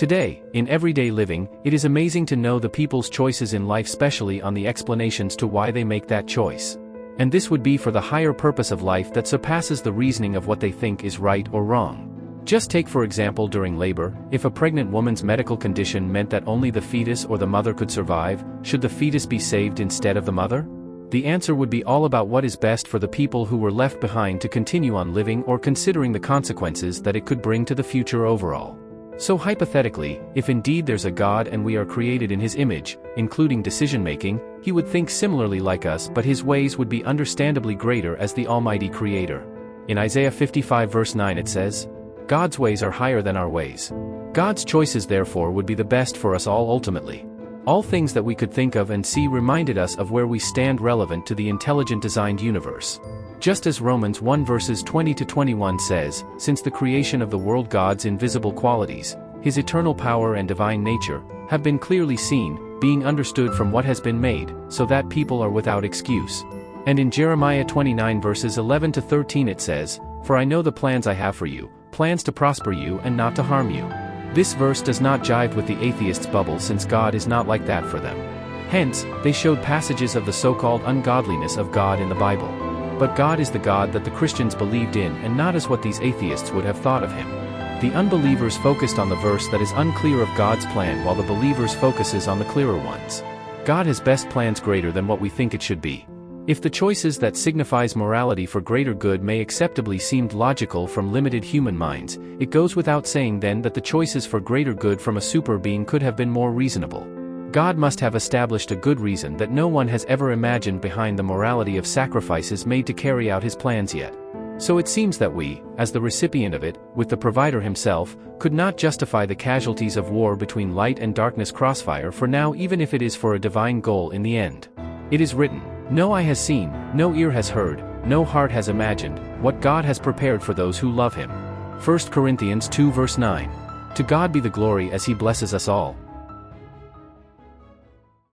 Today, in everyday living, it is amazing to know the people's choices in life, especially on the explanations to why they make that choice. And this would be for the higher purpose of life that surpasses the reasoning of what they think is right or wrong. Just take for example during labor, if a pregnant woman's medical condition meant that only the fetus or the mother could survive, should the fetus be saved instead of the mother? The answer would be all about what is best for the people who were left behind to continue on living, or considering the consequences that it could bring to the future overall. So hypothetically, if indeed there's a God and we are created in His image, including decision-making, He would think similarly like us, but His ways would be understandably greater as the Almighty Creator. In Isaiah 55 verse 9 it says, "God's ways are higher than our ways." God's choices therefore would be the best for us all ultimately. All things that we could think of and see reminded us of where we stand relevant to the intelligent designed universe. Just as Romans 1 verses 20 to 21 says, "Since the creation of the world God's invisible qualities, His eternal power and divine nature, have been clearly seen, being understood from what has been made, so that people are without excuse." And in Jeremiah 29 verses 11 to 13 it says, "For I know the plans I have for you, plans to prosper you and not to harm you." This verse does not jive with the atheists' bubble, since God is not like that for them. Hence, they showed passages of the so-called ungodliness of God in the Bible. But God is the God that the Christians believed in, and not as what these atheists would have thought of Him. The unbelievers focused on the verse that is unclear of God's plan, while the believers focuses on the clearer ones. God has best plans greater than what we think it should be. If the choices that signifies morality for greater good may acceptably seemed logical from limited human minds, it goes without saying then that the choices for greater good from a super being could have been more reasonable. God must have established a good reason that no one has ever imagined behind the morality of sacrifices made to carry out His plans yet. So it seems that we, as the recipient of it, with the provider Himself, could not justify the casualties of war between light and darkness crossfire for now, even if it is for a divine goal in the end. It is written, "No eye has seen, no ear has heard, no heart has imagined, what God has prepared for those who love Him." 1 Corinthians 2 verse 9. To God be the glory as He blesses us all.